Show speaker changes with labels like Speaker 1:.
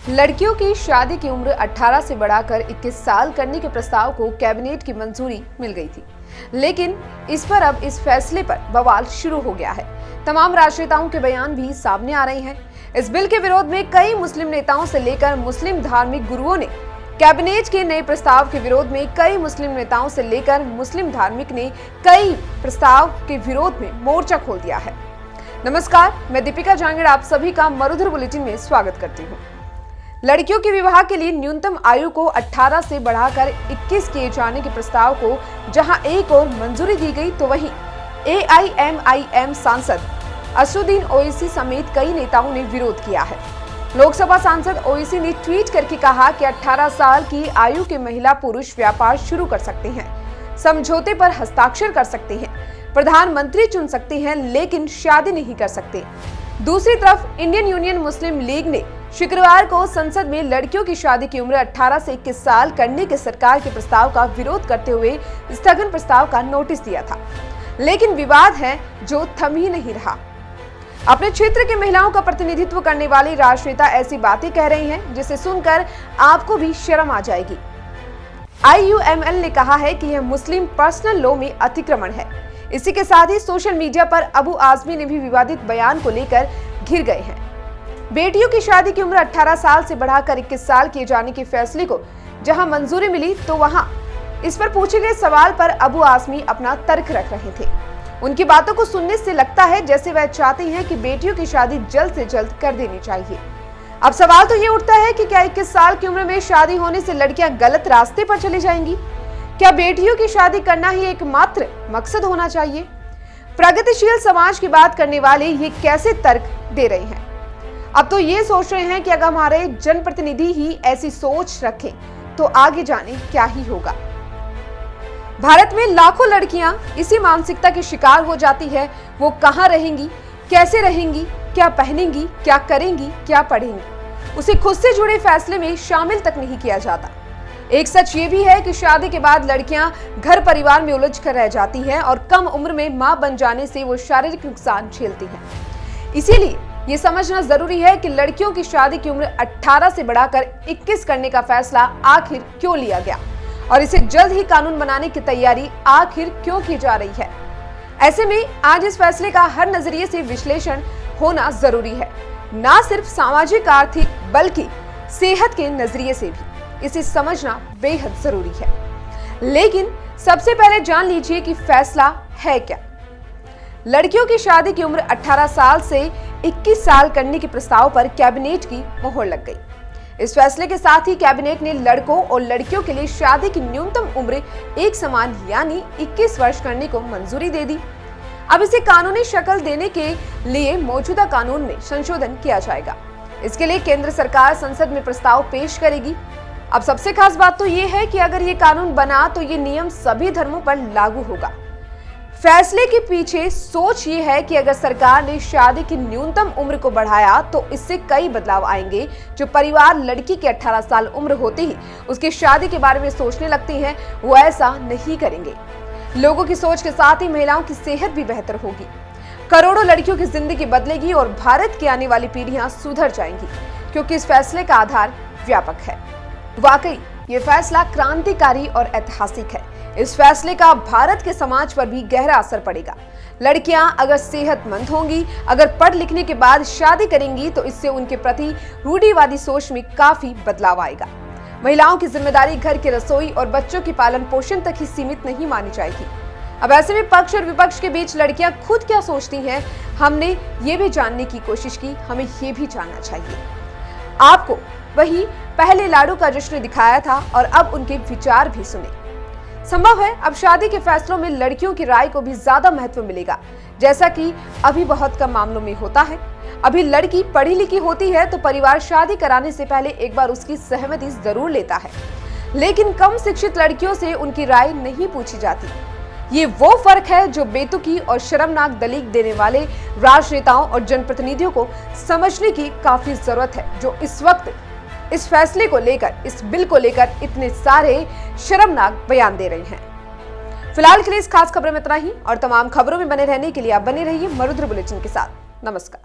Speaker 1: लड़कियों की शादी की उम्र 18 से बढ़ाकर 21 साल करने के प्रस्ताव को कैबिनेट की मंजूरी मिल गई थी, लेकिन इस पर अब इस फैसले पर बवाल शुरू हो गया है। तमाम राजनेताओं के बयान भी सामने आ रहे हैं। इस बिल के विरोध में कई मुस्लिम नेताओं से लेकर मुस्लिम धार्मिक गुरुओं ने, कैबिनेट के नए प्रस्ताव के विरोध में कई मुस्लिम नेताओं से लेकर मुस्लिम धार्मिक ने कई प्रस्ताव के विरोध में मोर्चा खोल दिया है। नमस्कार, मैं दीपिका जांगड़ आप सभी का मरुधर बुलेटिन में स्वागत करती हूँ। लड़कियों के विवाह के लिए न्यूनतम आयु को 18 से बढ़ाकर 21 किए जाने के प्रस्ताव को जहां एक और मंजूरी दी गई, तो वहीं AIMIM सांसद असदुद्दीन ओवैसी समेत कई नेताओं ने विरोध किया है। लोकसभा सांसद ओवैसी ने ट्वीट करके कहा कि 18 साल की आयु के महिला पुरुष व्यापार शुरू कर सकते हैं, समझौते पर हस्ताक्षर कर सकते हैं, प्रधानमंत्री चुन सकते हैं, लेकिन शादी नहीं कर सकते। दूसरी तरफ इंडियन यूनियन मुस्लिम लीग ने शुक्रवार को संसद में लड़कियों की शादी की उम्र 18 से 21 साल करने के सरकार के प्रस्ताव का विरोध करते हुए स्थगन प्रस्ताव का नोटिस दिया था, लेकिन विवाद है जो थम ही नहीं रहा। अपने क्षेत्र के महिलाओं का प्रतिनिधित्व करने वाली राजनेता ऐसी बातें कह रही हैं जिसे सुनकर आपको भी शर्म आ जाएगी। IUML ने कहा है कि यह मुस्लिम पर्सनल लॉ में अतिक्रमण है। इसी के साथ ही सोशल मीडिया पर अबू आजमी ने भी विवादित बयान को लेकर घिर गए हैं। बेटियों की शादी की उम्र 18 साल से बढ़ाकर 21 साल किए जाने के फैसले को जहां मंजूरी मिली, तो वहां इस पर पूछे गए सवाल पर अबू आजमी अपना तर्क रख रहे थे। उनकी बातों को सुनने से लगता है जैसे वह चाहते हैं कि बेटियों की शादी जल्द से जल्द कर देनी चाहिए। अब सवाल तो ये उठता है कि क्या 21 साल की उम्र में शादी होने से लड़कियां गलत रास्ते पर चली जाएंगी? क्या बेटियों की शादी करना ही एकमात्र मकसद होना चाहिए? प्रगतिशील समाज की बात करने वाले ये कैसे तर्क दे रहे हैं? अब तो ये सोच रहे हैं कि अगर हमारे जनप्रतिनिधि ही ऐसी सोच रखें तो आगे जाने क्या ही होगा। भारत में लाखों लड़कियां इसी मानसिकता की शिकार हो जाती है। वो कहां रहेंगी, कैसे रहेंगी, क्या पहनेंगी, क्या करेंगी, क्या पढ़ेंगी, उसे खुद से जुड़े फैसले में शामिल तक नहीं किया जाता। एक सच ये भी है कि शादी के बाद लड़कियां घर परिवार में उलझ कर रह जाती हैं और कम उम्र में मां बन जाने से वो शारीरिक नुकसान झेलती हैं। इसीलिए ये समझना जरूरी है कि लड़कियों की शादी की उम्र 18 से बढ़ाकर 21 करने का फैसला आखिर क्यों लिया गया और इसे जल्द ही कानून बनाने की तैयारी आखिर क्यों की जा रही है। ऐसे में आज इस फैसले का हर नजरिए से विश्लेषण होना जरूरी है, ना सिर्फ सामाजिक आर्थिक बल्कि सेहत के नजरिए से भी इसे समझना बेहद जरूरी है। लेकिन सबसे पहले जान लीजिए कि फैसला है क्या। लड़कियों की शादी की उम्र 18 साल से 21 साल करने के प्रस्ताव पर कैबिनेट की मोहर लग गई। इस फैसले के साथ ही कैबिनेट ने लड़कों और लड़कियों के लिए शादी की न्यूनतम उम्र एक समान यानी 21 वर्ष करने को मंजूरी दे दी। अब इसे कानूनी शक्ल देने के लिए मौजूदा कानून में संशोधन किया जाएगा। इसके लिए केंद्र सरकार संसद में प्रस्ताव पेश करेगी। अब सबसे खास बात तो ये है कि अगर ये कानून बना तो ये नियम सभी धर्मों पर लागू होगा। फैसले के पीछे सोच ये है कि अगर सरकार ने शादी की न्यूनतम उम्र को बढ़ाया तो इससे कई बदलाव आएंगे। जो परिवार लड़की के 18 साल उम्र होते ही उसकी शादी के बारे में सोचने लगते हैं, वो ऐसा नहीं करेंगे। लोगों की सोच के साथ ही महिलाओं की सेहत भी बेहतर होगी, करोड़ों लड़कियों की जिंदगी बदलेगी और भारत की आने वाली पीढ़ियां सुधर जाएंगी, क्योंकि इस फैसले का आधार व्यापक है। वाकई ये फैसला क्रांतिकारी और ऐतिहासिक है। इस फैसले का भारत के समाज पर भी गहरा असर पड़ेगा। लड़कियां अगर सेहतमंद होंगी, अगर पढ़ लिखने के बाद शादी करेंगी, तो इससे उनके प्रति रूढ़िवादी सोच में काफी बदलाव आएगा। महिलाओं की जिम्मेदारी घर की रसोई और बच्चों की पालन पोषण तक ही सीमित नहीं मानी जाएगी। अब ऐसे में पक्ष और विपक्ष के बीच लड़कियां खुद क्या सोचती हैं, हमने ये भी जानने की कोशिश की। हमें ये भी जानना चाहिए। आपको वही पहले लाडू का जश्न दिखाया था और अब उनके विचार भी सुने। संभव है अब शादी के फैसलों में लड़कियों की राय को भी ज्यादा महत्व मिलेगा, जैसा कि अभी बहुत कम मामलों में होता है। अभी लड़की पढ़ी लिखी होती है तो परिवार शादी कराने से पहले एक बार उसकी सहमति जरूर लेता है, लेकिन कम शिक्षित लड़कियों से उनकी राय नहीं पूछी जाती। ये वो फर्क है जो बेतुकी और शर्मनाक दलील देने वाले राजनेताओं और जनप्रतिनिधियों को समझने की काफी जरूरत है, जो इस वक्त इस फैसले को लेकर, इस बिल को लेकर इतने सारे शर्मनाक बयान दे रहे हैं। फिलहाल के लिए इस खास खबर में इतना ही और तमाम खबरों में बने रहने के लिए आप बने रहिए मरुधर बुलेटिन के साथ। नमस्कार।